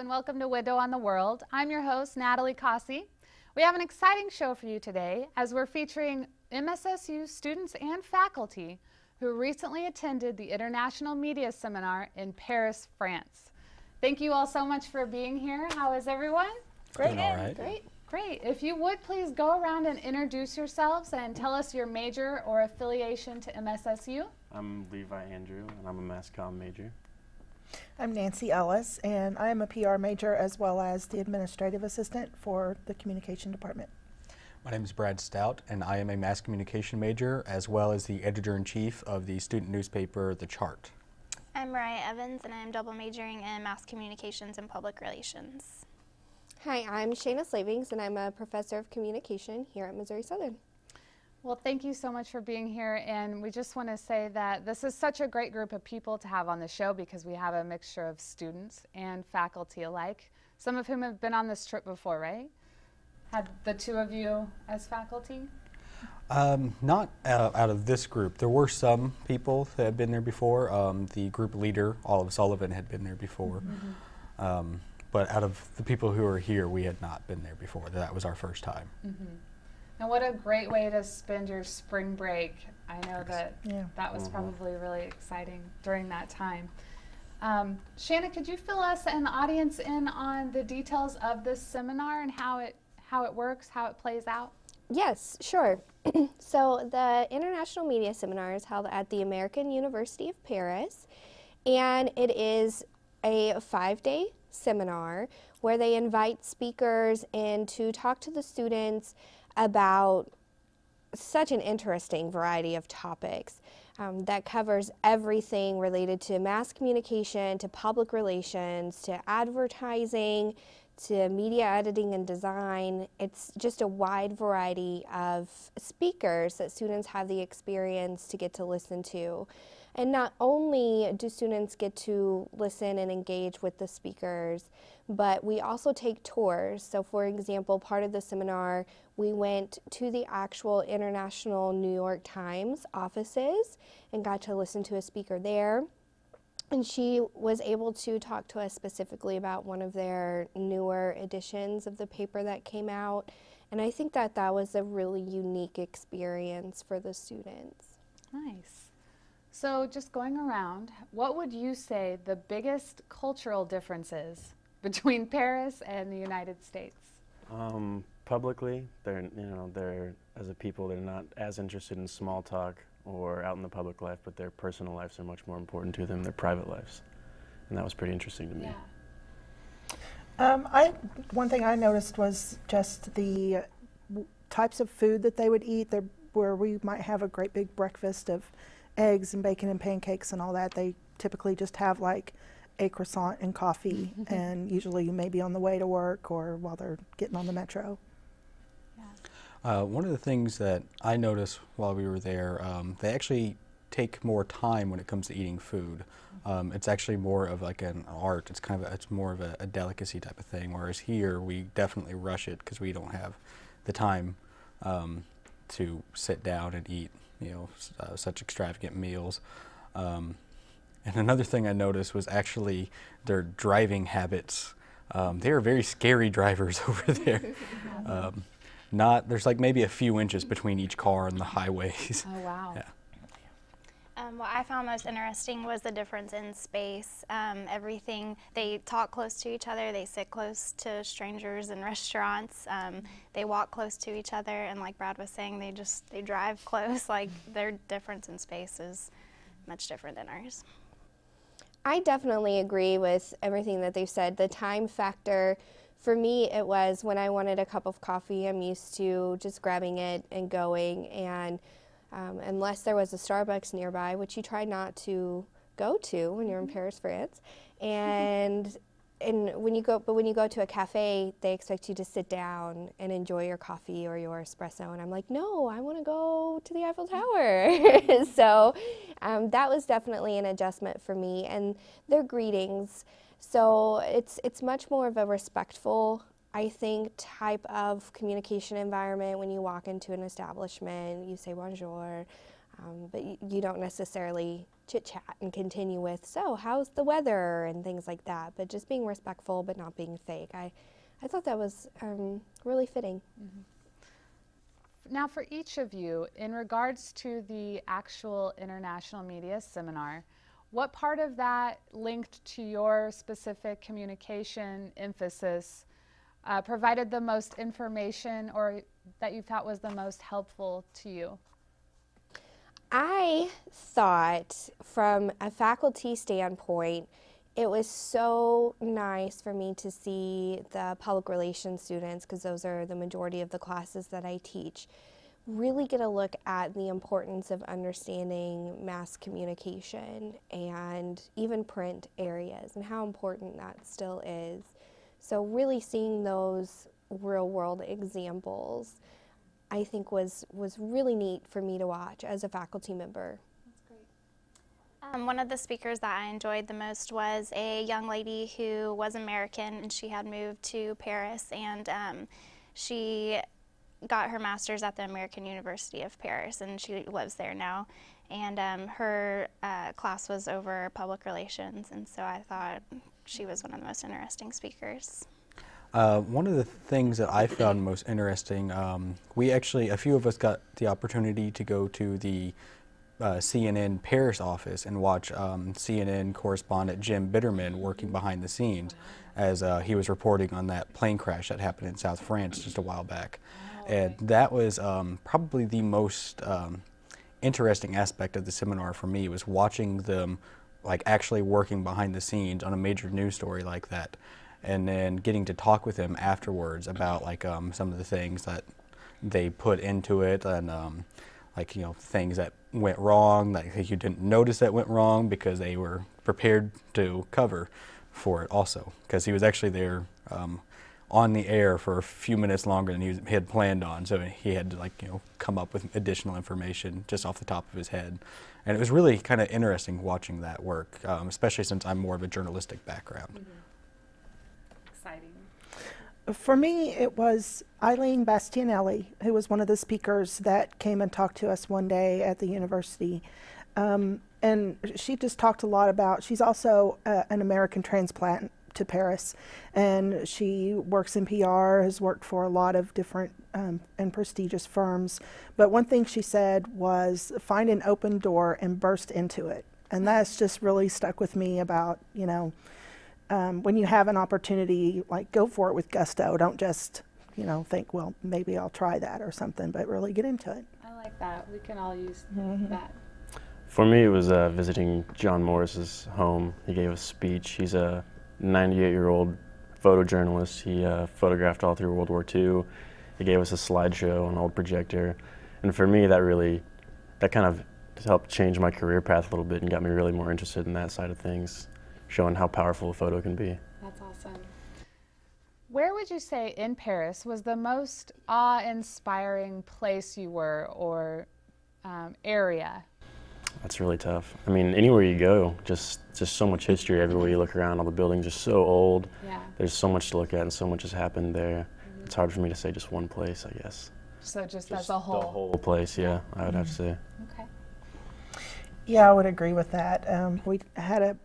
and welcome to Window on the World. I'm your host, Natalie Cossey. We have an exciting show for you today as we're featuring MSSU students and faculty who recently attended the International Media Seminar in Paris, France. Thank you all so much for being here. How is everyone? Great. All right. Great. If you would please go around and introduce yourselves and tell us your major or affiliation to MSSU. I'm Levi Andrew, and I'm a mass comm major. I'm Nancy Ellis, and I am a PR major as well as the administrative assistant for the communication department. My name is Brad Stout, and I am a mass communication major as well as the editor-in-chief of the student newspaper, The Chart. I'm Mariah Evans, and I'm double majoring in mass communications and public relations. Hi, I'm Shanna Slavings, and I'm a professor of communication here at Missouri Southern. Well, thank you so much for being here, and we just want to say that this is such a great group of people to have on the show because we have a mixture of students and faculty alike, some of whom have been on this trip before, right? Had the two of you as faculty? Not out of this group. There were some people that had been there before. The group leader, Olive Sullivan, had been there before. But out of the people who are here, we had not been there before. That was our first time. And what a great way to spend your spring break. I know that that was probably really exciting during that time. Shanna, could you fill us and the audience in on the details of this seminar and how it works, how it plays out? Yes, sure. So the International Media Seminar is held at the American University of Paris, and it is a 5-day seminar where they invite speakers in to talk to the students about such an interesting variety of topics that covers everything related to mass communication, to public relations, to advertising, to media editing and design. It's just a wide variety of speakers that students have the experience to get to listen to. And not only do students get to listen and engage with the speakers, but we also take tours. So for example, part of the seminar, we went to the actual International New York Times offices and got to listen to a speaker there. And she was able to talk to us specifically about one of their newer editions of the paper that came out. And I think that that was a really unique experience for the students. Nice. So just going around, what would you say the biggest cultural difference is between Paris and the United States? Publicly, they're as a people, they're not as interested in small talk or out in the public life, but their personal lives are much more important to them, their private lives. And that was pretty interesting to me. One thing I noticed was just the types of food that they would eat, where we might have a great big breakfast of eggs and bacon and pancakes and all that. They typically just have like a croissant and coffee, and usually maybe on the way to work or while they're getting on the metro. One of the things that I noticed while we were there, they actually take more time when it comes to eating food. It's actually more of like an art. It's more of a delicacy type of thing. Whereas here, we definitely rush it because we don't have the time to sit down and eat, such extravagant meals. And another thing I noticed was actually their driving habits. They are very scary drivers over there. There's like maybe a few inches between each car and the highways. Oh, wow. Yeah. What I found most interesting was the difference in space. They talk close to each other, they sit close to strangers in restaurants, they walk close to each other, and like Brad was saying, they drive close. Like their difference in space is much different than ours. I definitely agree with everything that they've said. The time factor, for me, it was when I wanted a cup of coffee, I'm used to just grabbing it and going, and unless there was a Starbucks nearby, which you try not to go to when you're in Paris, France, and when you go to a cafe, they expect you to sit down and enjoy your coffee or your espresso, and I'm like, no, I want to go to the Eiffel Tower. So that was definitely an adjustment for me, and their greetings. So it's much more of a respectful, I think, type of communication environment. When you walk into an establishment, you say bonjour, but you don't necessarily chit chat and continue with, so how's the weather and things like that, but just being respectful but not being fake. I thought that was really fitting. Now for each of you, in regards to the actual International Media Seminar, what part of that linked to your specific communication emphasis provided the most information or that you thought was the most helpful to you? I thought from a faculty standpoint, it was so nice for me to see the public relations students, because those are the majority of the classes that I teach, really get a look at the importance of understanding mass communication and even print areas and how important that still is. So really seeing those real world examples, I think was really neat for me to watch as a faculty member. That's great. One of the speakers that I enjoyed the most was a young lady who was American, and she had moved to Paris, and she got her master's at the American University of Paris, and she lives there now. And her class was over public relations, and so I thought she was one of the most interesting speakers. One of the things that I found most interesting, we actually, a few of us got the opportunity to go to the CNN Paris office and watch CNN correspondent Jim Bitterman working behind the scenes as he was reporting on that plane crash that happened in South France just a while back. And that was probably the most interesting aspect of the seminar for me, was watching them like actually working behind the scenes on a major news story like that, and then getting to talk with him afterwards about like some of the things that they put into it, and like, you know, things that went wrong that you didn't notice that went wrong because they were prepared to cover for it also, because he was actually there on the air for a few minutes longer than he had planned on, so he had to, like, you know, come up with additional information just off the top of his head. And it was really kind of interesting watching that work, especially since I'm more of a journalistic background. Mm-hmm. Exciting. For me, it was Eileen Bastianelli, who was one of the speakers that came and talked to us one day at the university. And she just talked a lot about, she's also an American transplant to Paris, and she works in PR, has worked for a lot of different and prestigious firms. But one thing she said was, find an open door and burst into it. And that's just really stuck with me about, you know, when you have an opportunity, like, go for it with gusto. Don't just, you know, think, well, maybe I'll try that or something, but really get into it. I like that. We can all use Mm-hmm. that. For me, it was visiting John Morris's home. He gave a speech. He's a 98-year-old photojournalist. He photographed all through World War II. He gave us a slideshow on an old projector. And for me, that kind of helped change my career path a little bit and got me really more interested in that side of things, showing how powerful a photo can be. That's awesome. Where would you say in Paris was the most awe-inspiring place you were, or area? That's really tough. I mean, anywhere you go, just so much history everywhere you look around. All the buildings are so old. Yeah. There's so much to look at and so much has happened there. Mm-hmm. It's hard for me to say just one place, I guess. So just as a whole? The whole place, yeah, I would have to say. Okay. Yeah, I would agree with that. We had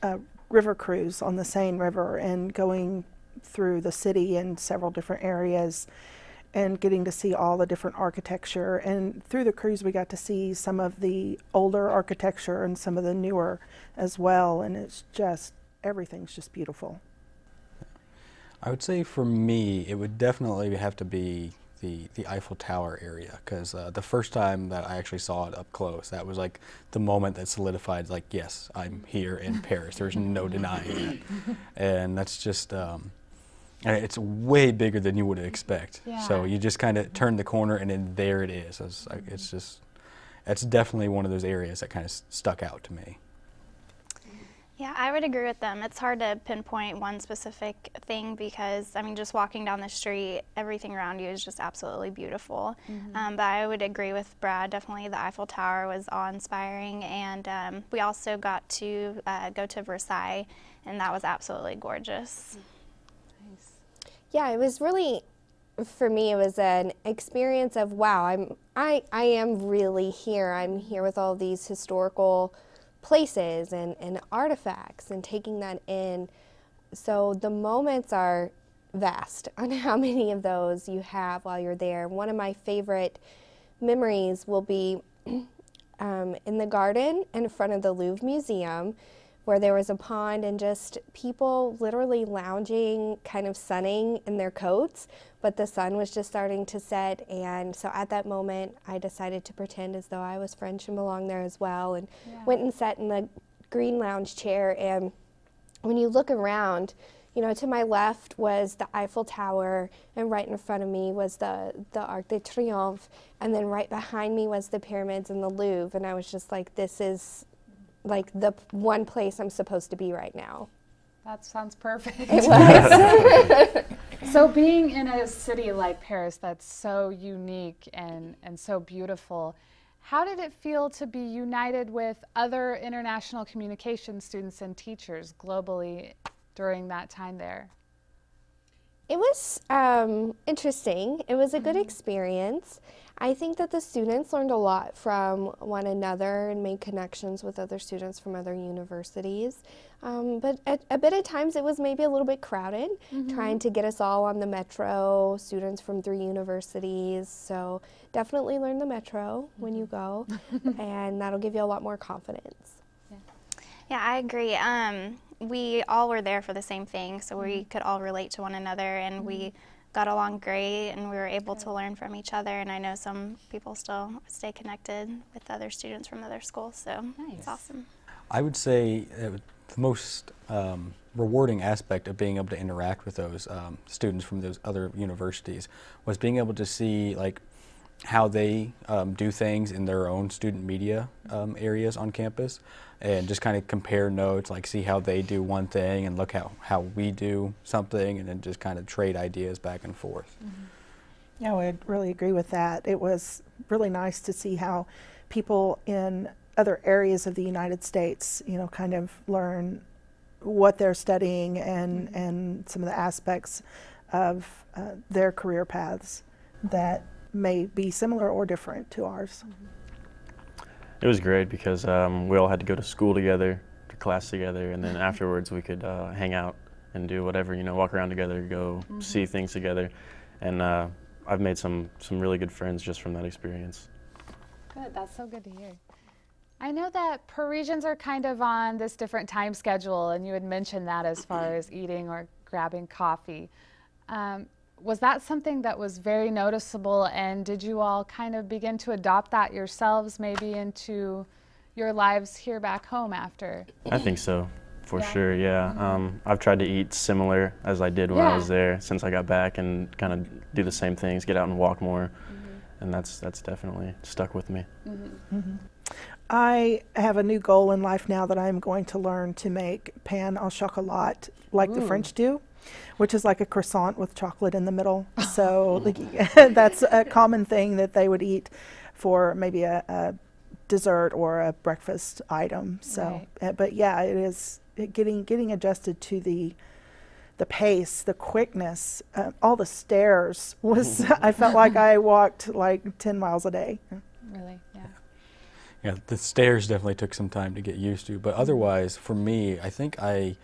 a river cruise on the Seine River, and going through the city in several different areas and getting to see all the different architecture. And through the cruise, we got to see some of the older architecture and some of the newer as well. And it's just, everything's just beautiful. I would say for me, it would definitely have to be the Eiffel Tower area, because the first time that I actually saw it up close, that was like the moment that solidified, like, yes, I'm here in Paris. There's no denying that. And that's just, and it's way bigger than you would expect. Yeah. So you just kind of turn the corner and then there it is. It's definitely one of those areas that kind of stuck out to me. Yeah, I would agree with them. It's hard to pinpoint one specific thing because, I mean, just walking down the street, everything around you is just absolutely beautiful. Mm-hmm. But I would agree with Brad. Definitely the Eiffel Tower was awe-inspiring, and we also got to go to Versailles, and that was absolutely gorgeous. Nice. Yeah, it was really, for me, it was an experience of, wow, I am really here. I'm here with all these historical places and artifacts and taking that in. So the moments are vast on how many of those you have while you're there. One of my favorite memories will be in the garden in front of the Louvre Museum, where there was a pond and just people literally lounging, kind of sunning in their coats, but the sun was just starting to set. And so at that moment, I decided to pretend as though I was French and belonged there as well, and went and sat in the green lounge chair. And when you look around, you know, to my left was the Eiffel Tower, and right in front of me was the Arc de Triomphe, and then right behind me was the pyramids and the Louvre. And I was just like, this is like the one place I'm supposed to be right now. That sounds perfect. It was. So being in a city like Paris that's so unique and so beautiful, how did it feel to be united with other international communication students and teachers globally during that time there? It was interesting. It was a good experience. I think that the students learned a lot from one another and made connections with other students from other universities. But a bit of times it was maybe a little bit crowded, trying to get us all on the metro, students from 3 universities. So definitely learn the metro when you go, and that'll give you a lot more confidence. Yeah, I agree. We all were there for the same thing, so we could all relate to one another, and we got along great, and we were able to learn from each other. And I know some people still stay connected with other students from other schools, so it's awesome. I would say the most rewarding aspect of being able to interact with those students from those other universities was being able to see like how they do things in their own student media areas on campus, and just kind of compare notes, like see how they do one thing and look how we do something, and then just kind of trade ideas back and forth. Yeah, I would really agree with that. It was really nice to see how people in other areas of the United States, you know, kind of learn what they're studying and some of the aspects of their career paths that may be similar or different to ours. It was great because we all had to go to school together, to class together, and then afterwards we could hang out and do whatever, you know, walk around together, go see things together. And I've made some really good friends just from that experience. Good, that's so good to hear. I know that Parisians are kind of on this different time schedule, and you had mentioned that as far as eating or grabbing coffee. Was that something that was very noticeable, and did you all kind of begin to adopt that yourselves maybe into your lives here back home after? I think so, for sure, yeah. I've tried to eat similar as I did when I was there since I got back, and kind of do the same things, get out and walk more, and that's definitely stuck with me. I have a new goal in life now that I'm going to learn to make pain au chocolat like the French do, which is like a croissant with chocolate in the middle. So that's a common thing that they would eat for maybe a dessert or a breakfast item. So, but yeah, it is getting adjusted to the pace, the quickness, all the stairs was. I felt like I walked like 10 miles a day. Really, yeah. Yeah, the stairs definitely took some time to get used to, but otherwise, for me, I think I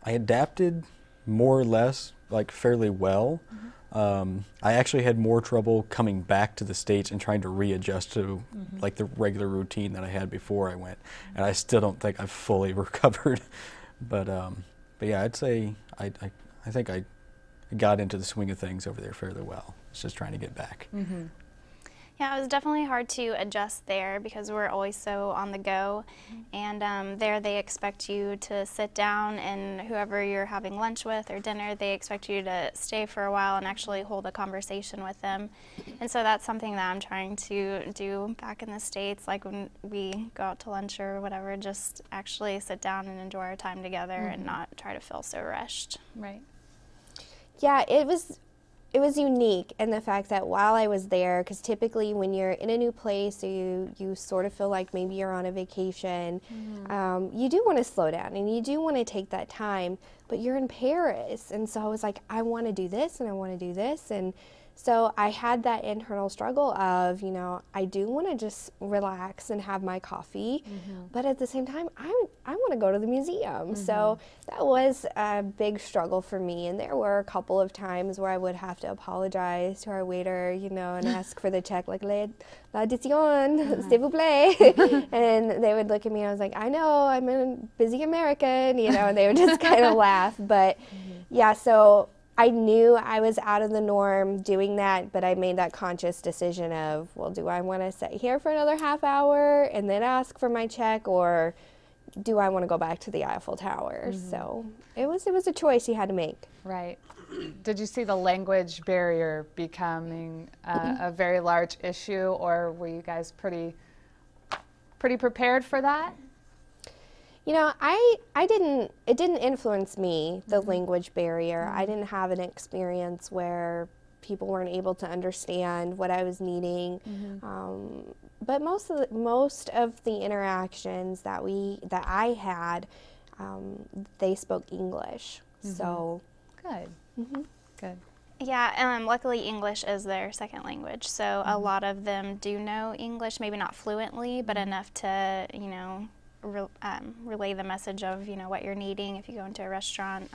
adapted more or less, like fairly well. I actually had more trouble coming back to the States and trying to readjust to like the regular routine that I had before I went, and I still don't think I've fully recovered. But yeah, I'd say I think I got into the swing of things over there fairly well. It's just trying to get back. Yeah, it was definitely hard to adjust there because we're always so on the go, and there they expect you to sit down, and whoever you're having lunch with or dinner, they expect you to stay for a while and actually hold a conversation with them. And so that's something that I'm trying to do back in the States, like when we go out to lunch or whatever, just actually sit down and enjoy our time together and not try to feel so rushed. Right. Yeah, it was unique in the fact that while I was there, because typically when you're in a new place, you sort of feel like maybe you're on a vacation, you do want to slow down and you do want to take that time, but you're in Paris. And so I was like, I want to do this and I want to do this. And So I had that internal struggle of, you know, I do want to just relax and have my coffee, but at the same time, I want to go to the museum. So that was a big struggle for me. And there were a couple of times where I would have to apologize to our waiter, you know, and ask for the check, like, l'addition, s'il vous plaît. And they would look at me and I was like, I know, I'm a busy American, you know, and they would just kind of laugh. But yeah, so I knew I was out of the norm doing that, but I made that conscious decision of, well, do I want to sit here for another half hour and then ask for my check, or do I want to go back to the Eiffel Tower? So it was a choice you had to make. Right. Did you see the language barrier becoming a very large issue, or were you guys pretty prepared for that? You know, it didn't influence me, the language barrier. I didn't have an experience where people weren't able to understand what I was needing. But most of the interactions that I had, they spoke English. So good. Good. Yeah, luckily English is their second language, so a lot of them do know English, maybe not fluently, but enough to, you know, relay the message of, you know, what you're needing if you go into a restaurant.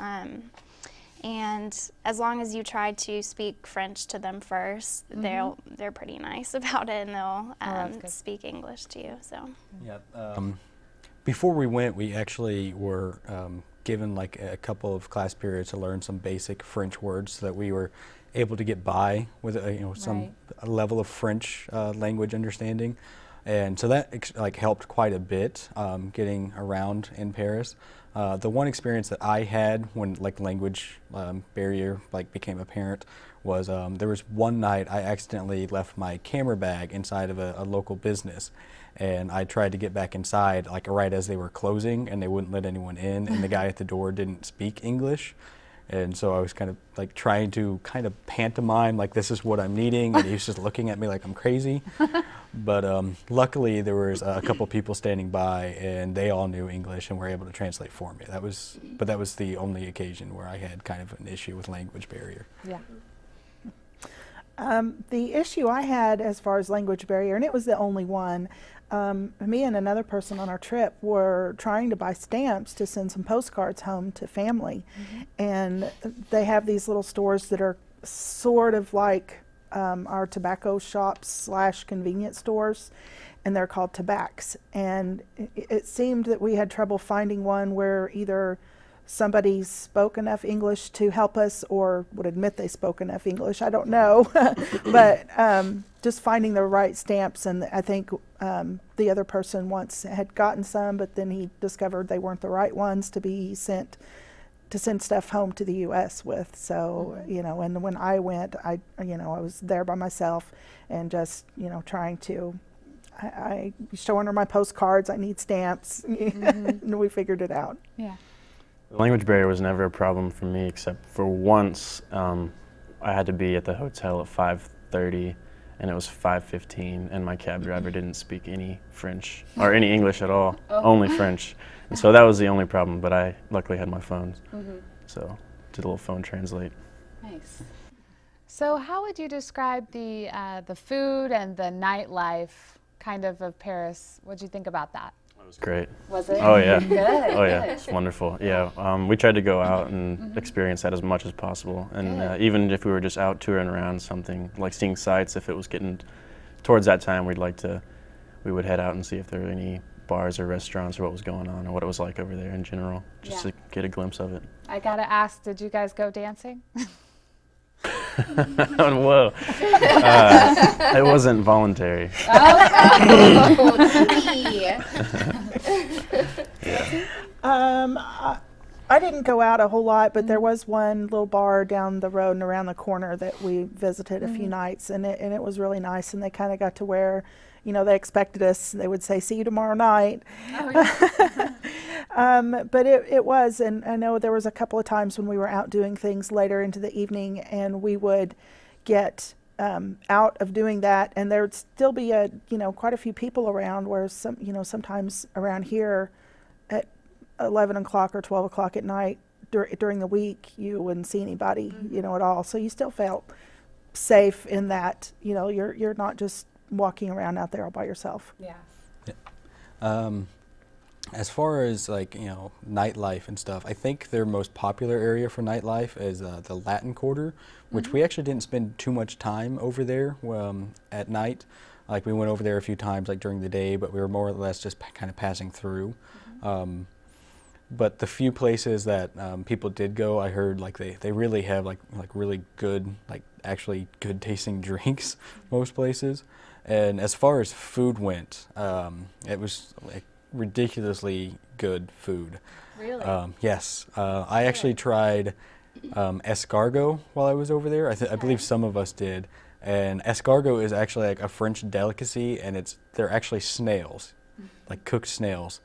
And as long as you try to speak French to them first, they're pretty nice about it, and they'll speak English to you. So yeah. Before we went, we actually were given like a couple of class periods to learn some basic French words so that we were able to get by with you know, some level of French language understanding. And so that like helped quite a bit getting around in Paris. The one experience that I had when like language barrier like became apparent was there was one night I accidentally left my camera bag inside of a local business, and I tried to get back inside like right as they were closing, and they wouldn't let anyone in, and the guy at the door didn't speak English. And so I was kind of like trying to kind of pantomime like this is what I'm needing, and he was just looking at me like I'm crazy. But luckily there was a couple people standing by, and they all knew English and were able to translate for me. That was the only occasion where I had kind of an issue with language barrier. Yeah. The issue I had as far as language barrier, and it was the only one, me and another person on our trip were trying to buy stamps to send some postcards home to family. And they have these little stores that are sort of like our tobacco shops / convenience stores, and they're called Tabacs. And it seemed that we had trouble finding one where either somebody spoke enough English to help us or would admit they spoke enough English. I don't know. But just finding the right stamps, and I think the other person once had gotten some, but then he discovered they weren't the right ones to be sent to send stuff home to the U.S. with. So, you know, and when I went, I was there by myself and just, you know, trying to, I showing her my postcards, I need stamps, and we figured it out. Yeah. The language barrier was never a problem for me, except for once I had to be at the hotel at 5:30, and it was 5:15, and my cab driver didn't speak any French or any English at all, only French. And so that was the only problem, but I luckily had my phone, so did a little phone translate. Nice. So how would you describe the food and the nightlife kind of Paris? What did you think about that? It was great. Was it? Oh yeah. Good. Oh yeah, it's wonderful. Yeah, we tried to go out and experience that as much as possible, and even if we were just out touring around something, like seeing sights, if it was getting towards that time, we would head out and see if there were any bars or restaurants or what was going on or what it was like over there in general, just to get a glimpse of it. I gotta ask, did you guys go dancing? Whoa. It wasn't voluntary. I didn't go out a whole lot, but there was one little bar down the road and around the corner that we visited a few nights, and it was really nice, and they kind of got to where, you know, they expected us. They would say, see you tomorrow night. Oh, yeah. But it was, and I know there was a couple of times when we were out doing things later into the evening, and we would get out of doing that, and there would still be quite a few people around, where sometimes around here at 11 o'clock or 12 o'clock at night during the week, you wouldn't see anybody, at all. So you still felt safe in that, you know, you're not just walking around out there all by yourself. Yeah. As far as like, you know, nightlife and stuff, I think their most popular area for nightlife is the Latin Quarter, which we actually didn't spend too much time over there at night. Like we went over there a few times like during the day, but we were more or less just kind of passing through. But the few places that people did go, I heard like they really have like really good, like actually good tasting drinks most places. And as far as food went, it was like ridiculously good food. Really? Yes. I actually tried escargot while I was over there. I believe some of us did. And escargot is actually like a French delicacy, and they're actually snails, like cooked snails.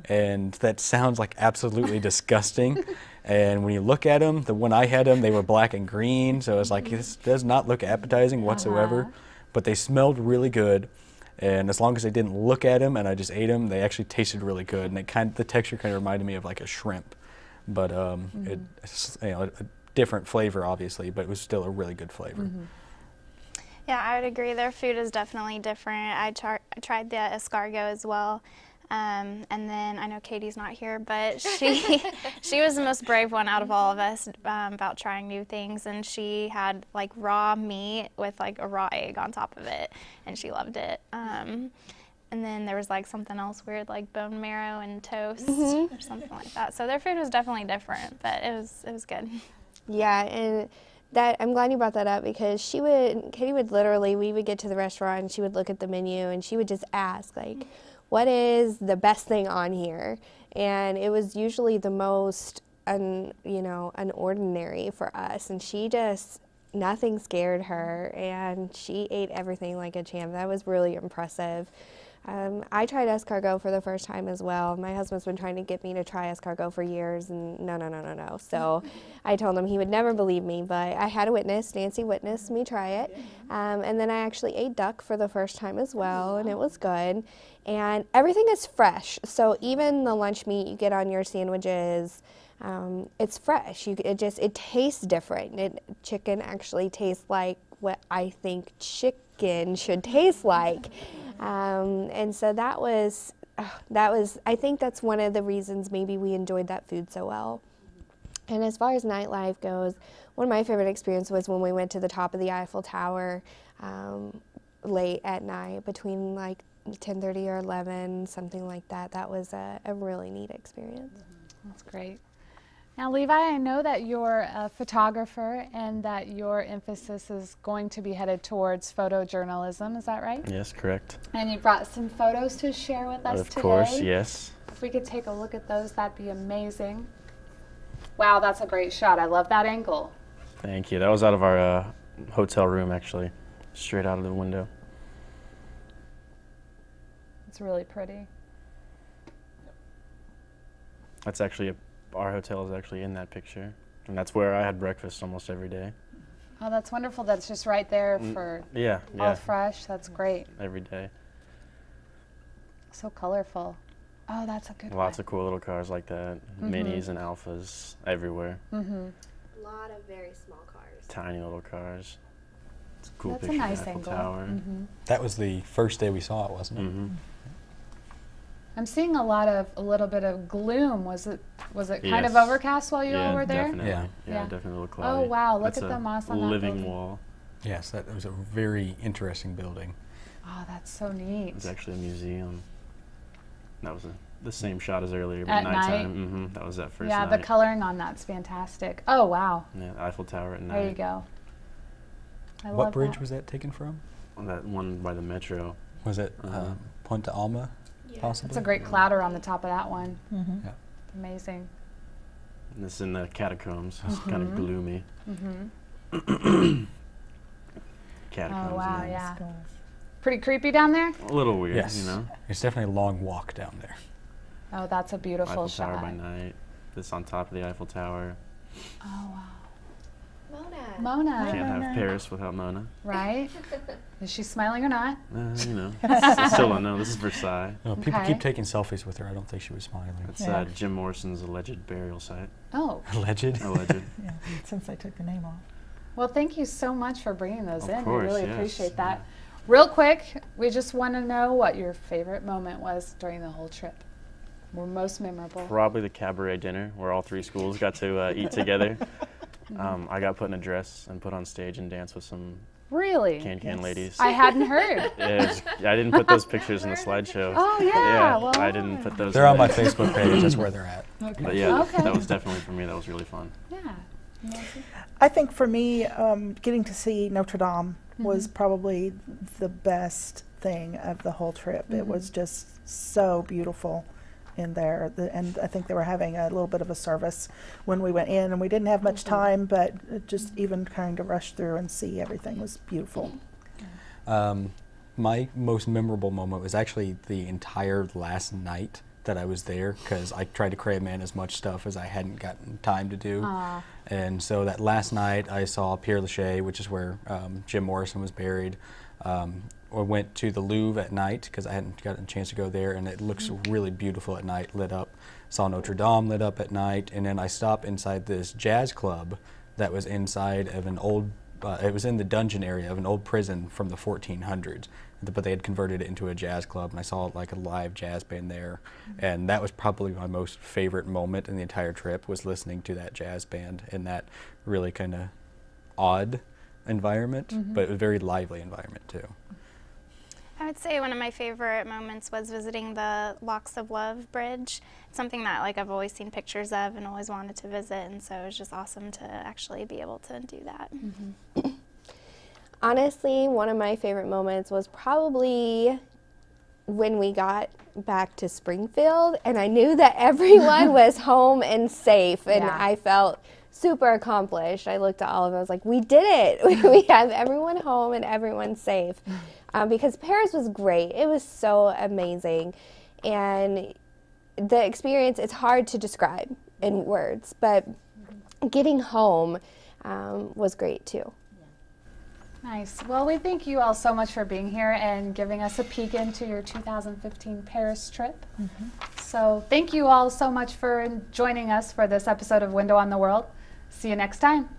And that sounds like absolutely disgusting. And when you look at them, when I had them, they were black and green. So it's like, this does not look appetizing whatsoever. But they smelled really good. And as long as I didn't look at them and I just ate them, they actually tasted really good. And the texture kind of reminded me of like a shrimp. But it's, you know, a different flavor, obviously, but it was still a really good flavor. Yeah, I would agree. Their food is definitely different. I tried the escargot as well. And then I know Katie's not here, but she was the most brave one out of all of us about trying new things. And she had like raw meat with like a raw egg on top of it, and she loved it. And then there was like something else weird, like bone marrow and toast or something like that. So their food was definitely different, but it was good. Yeah, and I'm glad you brought that up, because Katie would literally, we would get to the restaurant and she would look at the menu and she would just ask like, what is the best thing on here? And it was usually the most, unordinary for us. And she just, nothing scared her, and she ate everything like a champ. That was really impressive. I tried escargot for the first time as well. My husband's been trying to get me to try escargot for years, and no. So I told him he would never believe me, but I had a witness. Nancy witnessed me try it. And then I actually ate duck for the first time as well, and it was good. And everything is fresh. So even the lunch meat you get on your sandwiches, it's fresh. It tastes different. Chicken actually tastes like what I think chicken should taste like. And so that was, I think that's one of the reasons maybe we enjoyed that food so well. And as far as nightlife goes, one of my favorite experiences was when we went to the top of the Eiffel Tower late at night, between like 10:30 or 11, something like that. That was a really neat experience. That's great. Now, Levi, I know that you're a photographer and that your emphasis is going to be headed towards photojournalism. Is that right? Yes, correct. And you brought some photos to share with us today. Of course, yes. If we could take a look at those, that'd be amazing. Wow, that's a great shot. I love that angle. Thank you. That was out of our hotel room, actually, straight out of the window. It's really pretty. That's actually our hotel is actually in that picture, and that's where I had breakfast almost every day. Oh, that's wonderful. That's just right there for all fresh. That's great. Every day. So colorful. Oh, that's a good one. Lots of cool little cars like that. Minis and Alphas everywhere. A lot of very small cars. Tiny little cars. It's a cool That's picture a nice of the Eiffel angle. Tower. That was the first day we saw it, wasn't it? I'm seeing a little bit of gloom. Was it kind of Yes. overcast while you Yeah, were there? definitely. Yeah. Yeah, definitely a little Oh cloudy. wow, look That's at the moss on a that living building. wall. Yes, that was a very interesting building. Oh, that's so neat. It's actually a museum. That was the same shot as earlier, but At nighttime. That was that first Yeah, night. the coloring on that's fantastic. Oh wow. Yeah, the Eiffel Tower at night. There you go. I What love bridge that. was that taken from? On that one by the metro. Was it Ponte Alma, possibly? It's a great clouder on the top of that one. Yeah. Amazing. And this is in the catacombs. It's kind of gloomy. Catacombs. Oh wow, yeah. yeah. Pretty creepy down there? A little weird, Yes. you know. It's definitely a long walk down there. Oh, that's a beautiful Eiffel shot. Tower by night. This on top of the Eiffel Tower. Oh wow. Mona. Mona, Can't have Paris without Mona. right? Is she smiling or not? You know, I still don't know. This is Versailles. No, people Okay. keep taking selfies with her. I don't think she was smiling. That's Yeah. Jim Morrison's alleged burial site. Oh, Alleged? Alleged. Yeah, since they took the name off. Well, thank you so much for bringing those in. Course, we really yes. appreciate that. Real quick, we just want to know what your favorite moment was during the whole trip. Or most memorable. Probably the cabaret dinner where all 3 schools got to eat together. I got put in a dress and put on stage and danced with some Really? can ladies. I hadn't heard. I didn't put those pictures in the slideshow. Oh, yeah. Yeah, well, I didn't put those. They're on my Facebook page. That's where they're at. But yeah, Okay. that was definitely for me. That was really fun. Yeah. I think for me, getting to see Notre Dame was probably the best thing of the whole trip. It was just so beautiful in there. And I think they were having a little bit of a service when we went in, and we didn't have much time, but just even kind of rush through and see everything was beautiful. My most memorable moment was actually the entire last night that I was there, because I tried to cram in as much stuff as I hadn't gotten time to do. And so that last night I saw Père Lachaise, which is where Jim Morrison was buried. I went to the Louvre at night because I hadn't gotten a chance to go there, and it looks really beautiful at night, lit up. Saw Notre Dame lit up at night, and then I stopped inside this jazz club that was inside of an old, it was in the dungeon area of an old prison from the 1400s, but they had converted it into a jazz club, and I saw like a live jazz band there, and that was probably my most favorite moment in the entire trip, was listening to that jazz band in that really kind of odd environment, but a very lively environment too. I would say one of my favorite moments was visiting the Locks of Love Bridge. It's something that I've always seen pictures of and always wanted to visit, and so it was just awesome to actually be able to do that. Honestly, one of my favorite moments was probably when we got back to Springfield and I knew that everyone was home and safe, and I felt super accomplished. I looked at all of them, I was like, we did it. We have everyone home and everyone's safe. Because Paris was great. It was so amazing. And the experience, it's hard to describe in words, but getting home was great too. Nice. Well, we thank you all so much for being here and giving us a peek into your 2015 Paris trip. So thank you all so much for joining us for this episode of Window on the World. See you next time.